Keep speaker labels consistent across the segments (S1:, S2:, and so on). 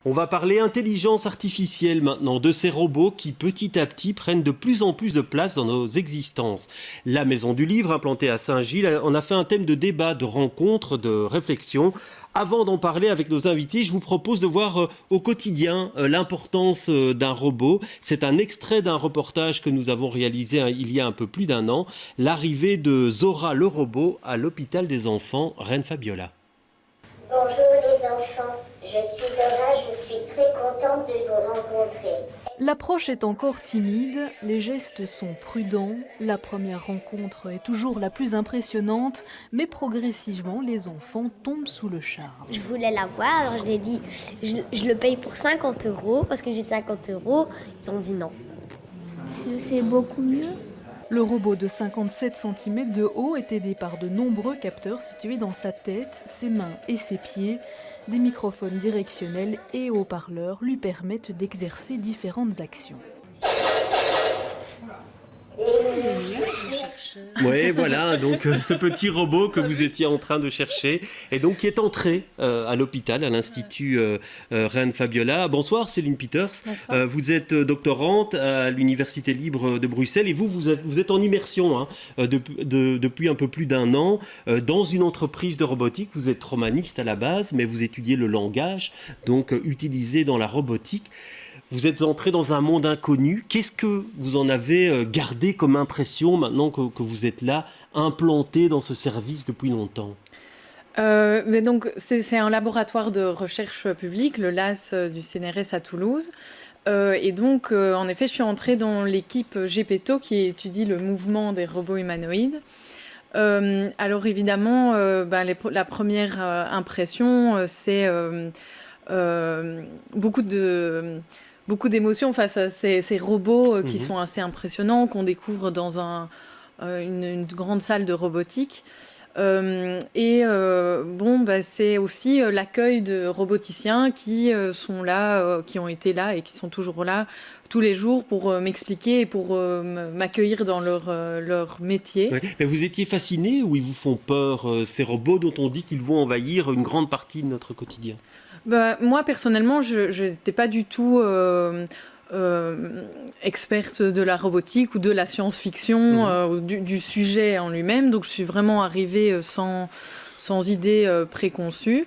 S1: On va parler intelligence artificielle maintenant, de ces robots qui petit à petit prennent de plus en plus de place dans nos existences. La Maison du Livre, implantée à Saint-Gilles, en a fait un thème de débat, de rencontre, de réflexion. Avant d'en parler avec nos invités, je vous propose de voir au quotidien l'importance d'un robot. C'est un extrait d'un reportage que nous avons réalisé il y a un peu plus d'un an. L'arrivée de Zora le robot à l'hôpital des enfants, Reine Fabiola.
S2: Bonjour les enfants, je suis Zora, je suis très contente de vous rencontrer.
S3: L'approche est encore timide, les gestes sont prudents, la première rencontre est toujours la plus impressionnante, mais progressivement les enfants tombent sous le charme.
S4: Je voulais la voir, alors je l'ai dit, je le paye pour 50 € parce que j'ai 50 €, ils ont dit non.
S5: Je sais beaucoup mieux.
S3: Le robot de 57 cm de haut est aidé par de nombreux capteurs situés dans sa tête, ses mains et ses pieds. Des microphones directionnels et haut-parleurs lui permettent d'exercer différentes actions.
S1: Oui, voilà, donc ce petit robot que vous étiez en train de chercher et donc qui est entré à l'hôpital, à l'Institut Reine Fabiola. Bonsoir Céline Peters.
S3: Bonsoir.
S1: Vous êtes doctorante à l'Université libre de Bruxelles et vous êtes en immersion depuis un peu plus d'un an dans une entreprise de robotique. Vous êtes romaniste à la base, mais vous étudiez le langage, donc utilisé dans la robotique. Vous êtes entré dans un monde inconnu. Qu'est-ce que vous en avez gardé comme impression maintenant que vous êtes là, implanté dans ce service depuis longtemps ?
S6: Mais donc, c'est un laboratoire de recherche publique, le LAS du CNRS à Toulouse. Et donc, en effet, je suis entrée dans l'équipe GPTO qui étudie le mouvement des robots humanoïdes. Alors évidemment, la première impression, c'est beaucoup d'émotions face à ces robots qui sont assez impressionnants, qu'on découvre dans une grande salle de robotique. C'est aussi l'accueil de roboticiens qui sont là, qui ont été là et qui sont toujours là tous les jours pour m'expliquer et pour m'accueillir dans leur métier.
S1: Ouais. Mais vous étiez fasciné ou ils vous font peur, ces robots dont on dit qu'ils vont envahir une grande partie de notre quotidien ?
S6: Moi, personnellement, je n'étais pas du tout experte de la robotique ou de la science-fiction, du sujet en lui-même. Donc, je suis vraiment arrivée sans idée préconçue.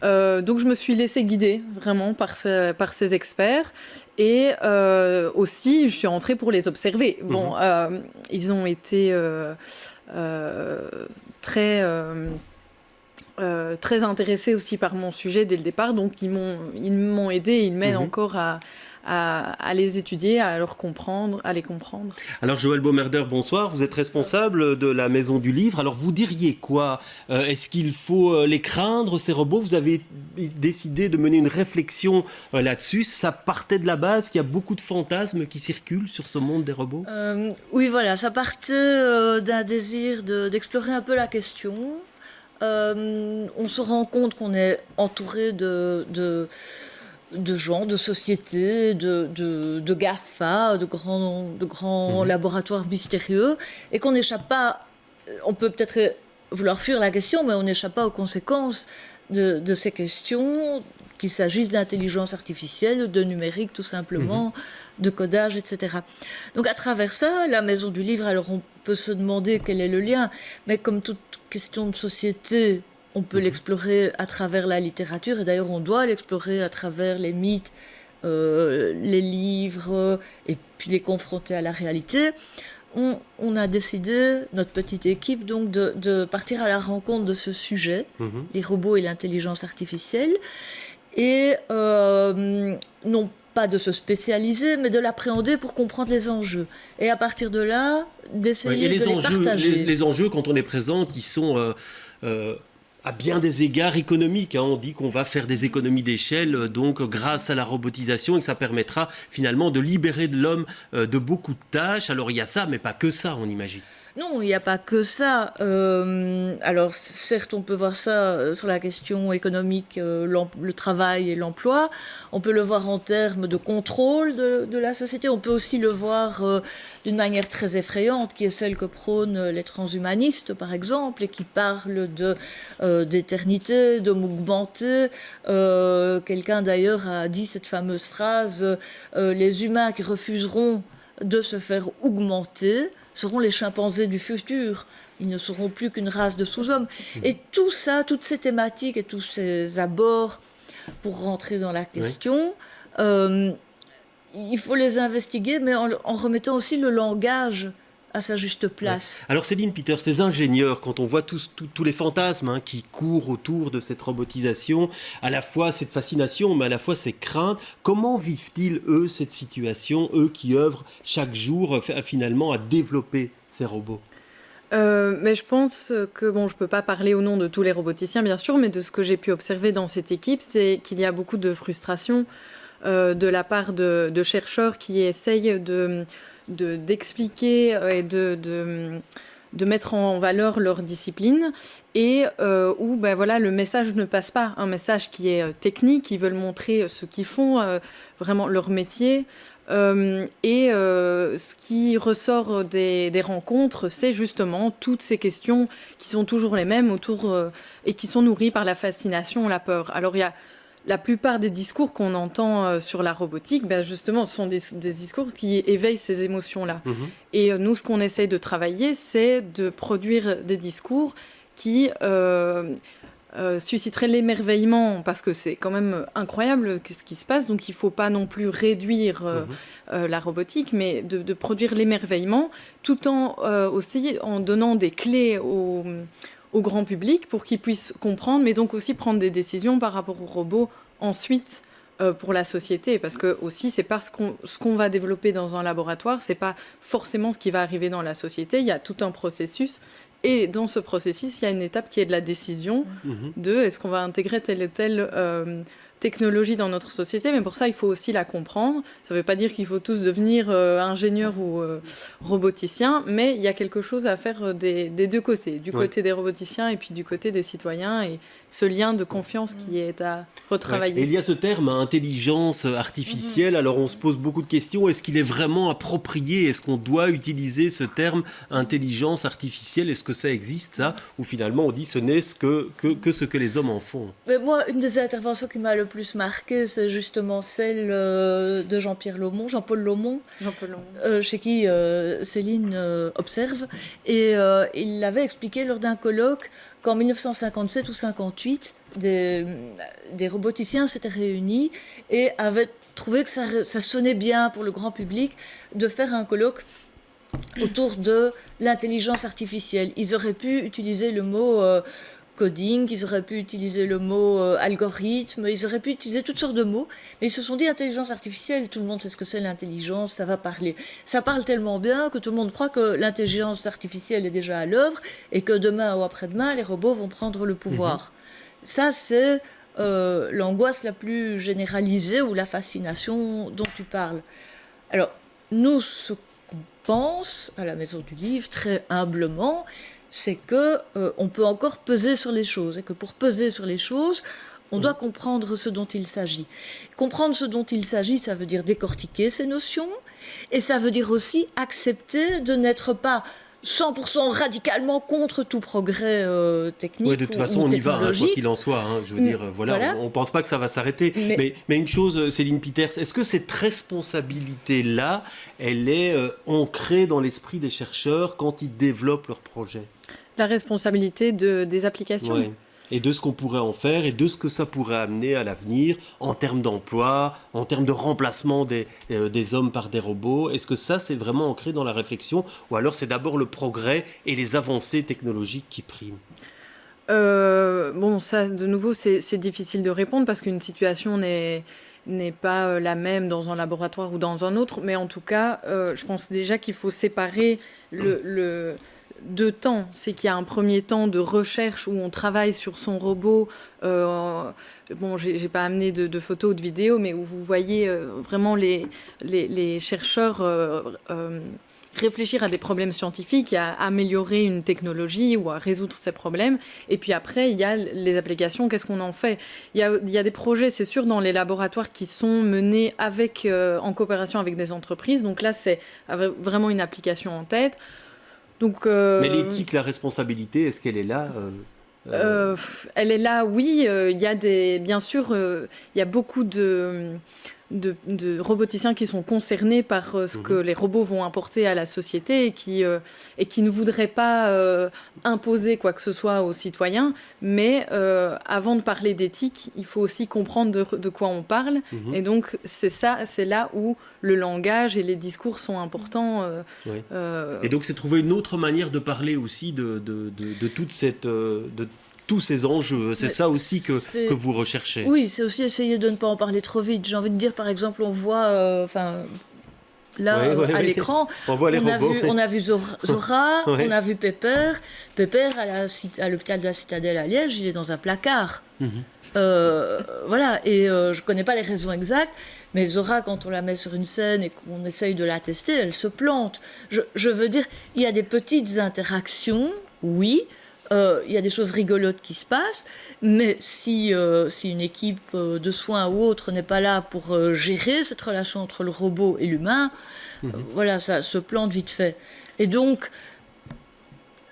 S6: Donc, je me suis laissée guider vraiment par ces experts. Et aussi, je suis entrée pour les observer. Bon, ils ont été très intéressés aussi par mon sujet dès le départ, donc ils m'ont aidé, ils m'aident encore à les étudier, à les comprendre.
S1: Alors Joël Baumerder, bonsoir, vous êtes responsable de la Maison du Livre. Alors vous diriez quoi ? Est-ce qu'il faut les craindre, ces robots ? Vous avez décidé de mener une réflexion là-dessus. Ça partait de la base qu'il y a beaucoup de fantasmes qui circulent sur ce monde des robots ?
S7: Oui, voilà, ça partait d'un désir d'explorer un peu la question. On se rend compte qu'on est entouré de gens, de sociétés, de GAFA, de grands laboratoires mystérieux, et qu'on n'échappe pas, on peut peut-être vouloir fuir la question, mais on n'échappe pas aux conséquences de ces questions, qu'il s'agisse d'intelligence artificielle, de numérique tout simplement, de codage, etc. Donc à travers ça, la Maison du Livre, alors on peut se demander quel est le lien, mais comme toute question de société, on peut l'explorer à travers la littérature, et d'ailleurs on doit l'explorer à travers les mythes, les livres, et puis les confronter à la réalité. On a décidé, notre petite équipe, donc, de partir à la rencontre de ce sujet, les robots et l'intelligence artificielle, et non pas de se spécialiser, mais de l'appréhender pour comprendre les enjeux. Et à partir de là, d'essayer de les partager.
S1: Les enjeux, quand on les présente, ils sont à bien des égards économiques. On dit qu'on va faire des économies d'échelle, donc grâce à la robotisation, et que ça permettra finalement de libérer de l'homme de beaucoup de tâches. Alors il y a ça, mais pas que ça, on imagine.
S7: Non, il n'y a pas que ça. Alors, certes, on peut voir ça sur la question économique, le travail et l'emploi. On peut le voir en termes de contrôle de la société. On peut aussi le voir d'une manière très effrayante, qui est celle que prônent les transhumanistes, par exemple, et qui parlent d'éternité, d'homme augmenté. Quelqu'un, d'ailleurs, a dit cette fameuse phrase « Les humains qui refuseront de se faire augmenter seront les chimpanzés du futur. Ils ne seront plus qu'une race de sous-hommes. » Et tout ça, toutes ces thématiques et tous ces abords, pour rentrer dans la question, il faut les investiguer, mais en remettant aussi le langage à sa juste place.
S1: Ouais. Alors Céline Peters, les ingénieurs, quand on voit tous les fantasmes qui courent autour de cette robotisation, à la fois cette fascination, mais à la fois ces craintes, comment vivent-ils, eux, cette situation, eux qui œuvrent chaque jour finalement à développer ces robots?
S6: Mais je pense que, je ne peux pas parler au nom de tous les roboticiens, bien sûr, mais de ce que j'ai pu observer dans cette équipe, c'est qu'il y a beaucoup de frustration de la part de chercheurs qui essayent d'expliquer et de mettre en valeur leur discipline et où le message ne passe pas, un message qui est technique, ils veulent montrer ce qu'ils font, vraiment leur métier. Ce qui ressort des rencontres, c'est justement toutes ces questions qui sont toujours les mêmes et qui sont nourries par la fascination, la peur. Alors il y a la plupart des discours qu'on entend sur la robotique, justement, ce sont des discours qui éveillent ces émotions-là. Mmh. Et nous, ce qu'on essaye de travailler, c'est de produire des discours qui susciteraient l'émerveillement, parce que c'est quand même incroyable ce qui se passe, donc il ne faut pas non plus réduire la robotique, mais de produire l'émerveillement, tout aussi en donnant des clés au grand public pour qu'ils puissent comprendre, mais donc aussi prendre des décisions par rapport aux robots ensuite pour la société. Parce que aussi, c'est pas ce qu'on va développer dans un laboratoire, c'est pas forcément ce qui va arriver dans la société. Il y a tout un processus. Et dans ce processus, il y a une étape qui est de la décision de est-ce qu'on va intégrer telle ou telle technologie dans notre société, mais pour ça, il faut aussi la comprendre. Ça ne veut pas dire qu'il faut tous devenir ingénieurs ou roboticiens, mais il y a quelque chose à faire des deux côtés, du côté des roboticiens et puis du côté des citoyens, et ce lien de confiance qui est à retravailler.
S1: Ouais. Et il y a ce terme intelligence artificielle, alors on se pose beaucoup de questions, est-ce qu'il est vraiment approprié, est-ce qu'on doit utiliser ce terme intelligence artificielle, est-ce que ça existe ça, ou finalement on dit ce n'est que ce que les hommes en font?
S7: Mais moi, une des interventions qui m'a le plus marquée, c'est justement celle de Jean-Paul Laumon, chez qui Céline observe, et il l'avait expliqué lors d'un colloque qu'en 1957 ou 58, des roboticiens s'étaient réunis et avaient trouvé que ça sonnait bien pour le grand public de faire un colloque autour de l'intelligence artificielle. Ils auraient pu utiliser le mot coding, ils auraient pu utiliser le mot algorithme, ils auraient pu utiliser toutes sortes de mots, mais ils se sont dit intelligence artificielle, tout le monde sait ce que c'est l'intelligence, ça va parler. Ça parle tellement bien que tout le monde croit que l'intelligence artificielle est déjà à l'œuvre et que demain ou après-demain, les robots vont prendre le pouvoir. Ça, c'est l'angoisse la plus généralisée ou la fascination dont tu parles. Alors, nous, ce qu'on pense à la Maison du Livre, très humblement, c'est qu'on peut encore peser sur les choses, et que pour peser sur les choses, on doit comprendre ce dont il s'agit. Comprendre ce dont il s'agit, ça veut dire décortiquer ces notions, et ça veut dire aussi accepter de n'être pas 100% radicalement contre tout progrès technique.
S1: Oui, de toute façon, on y va, quoi qu'il en soit. Je veux dire, voilà. On ne pense pas que ça va s'arrêter. Mais une chose, Céline Peters, est-ce que cette responsabilité-là, elle est ancrée dans l'esprit des chercheurs quand ils développent leurs projets?
S6: La responsabilité des applications.
S1: Oui. Et de ce qu'on pourrait en faire et de ce que ça pourrait amener à l'avenir en termes d'emploi, en termes de remplacement des hommes par des robots. Est-ce que ça, c'est vraiment ancré dans la réflexion, ou alors c'est d'abord le progrès et les avancées technologiques qui priment?
S6: Ça, de nouveau, c'est difficile de répondre parce qu'une situation n'est pas la même dans un laboratoire ou dans un autre, mais en tout cas, je pense déjà qu'il faut séparer deux temps. C'est qu'il y a un premier temps de recherche où on travaille sur son robot. J'ai pas amené de photos ou de vidéos, mais où vous voyez vraiment les chercheurs réfléchir à des problèmes scientifiques, à améliorer une technologie ou à résoudre ces problèmes. Et puis après, il y a les applications, qu'est-ce qu'on en fait ? Il y a des projets, c'est sûr, dans les laboratoires qui sont menés en coopération avec des entreprises. Donc là, c'est vraiment une application en tête. Donc,
S1: mais l'éthique, la responsabilité, est-ce qu'elle est là
S6: elle est là, oui. Bien sûr, il y a beaucoup de roboticiens qui sont concernés par ce que les robots vont apporter à la société et qui ne voudraient pas imposer quoi que ce soit aux citoyens. Mais avant de parler d'éthique, il faut aussi comprendre de quoi on parle. Et donc, c'est là où le langage et les discours sont importants.
S1: Oui. Et donc, c'est trouver une autre manière de parler aussi de toute cette... tous ces enjeux, c'est ça aussi que vous recherchez.
S7: Oui, c'est aussi essayer de ne pas en parler trop vite. J'ai envie de dire, par exemple, on voit, à l'écran,
S1: on voit les robots.
S7: On a vu Zora, on a vu Pepper. Pepper, à l'hôpital de la Citadelle à Liège, il est dans un placard. Voilà, et je ne connais pas les raisons exactes, mais Zora, quand on la met sur une scène et qu'on essaye de la tester, elle se plante. Je veux dire, il y a des petites interactions, oui. Il y a des choses rigolotes qui se passent, mais si une équipe de soins ou autre n'est pas là pour gérer cette relation entre le robot et l'humain, voilà, ça se plante vite fait. Et donc,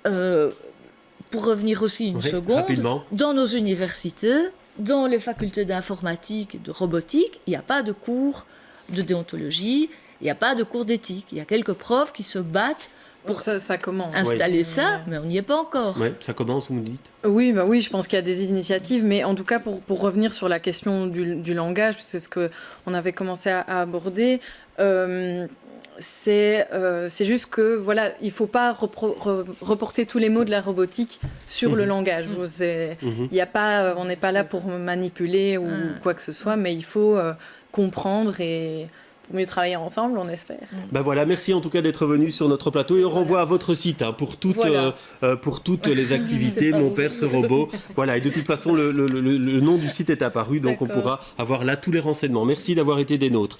S7: pour revenir aussi une seconde,
S1: rapidement.
S7: Dans nos universités, dans les facultés d'informatique et de robotique, il n'y a pas de cours de déontologie, il n'y a pas de cours d'éthique. Il y a quelques profs qui se battent pour
S6: ça commence.
S7: Installer ça, mais on n'y est pas encore.
S1: Oui, ça commence, vous me dites.
S6: Oui, je pense qu'il y a des initiatives, mais en tout cas, pour revenir sur la question du langage, c'est ce qu'on avait commencé à aborder, c'est juste que, voilà, il ne faut pas reporter tous les mots de la robotique sur le langage. On n'est pas là pour manipuler ou quoi que ce soit, mais il faut comprendre et... pour mieux travailler ensemble, on espère.
S1: Ben voilà, merci en tout cas d'être venu sur notre plateau et on renvoie à votre site pour toutes les activités Mon Père ce robot. Voilà, et de toute façon, le nom du site est apparu, donc on pourra avoir là tous les renseignements. Merci d'avoir été des nôtres.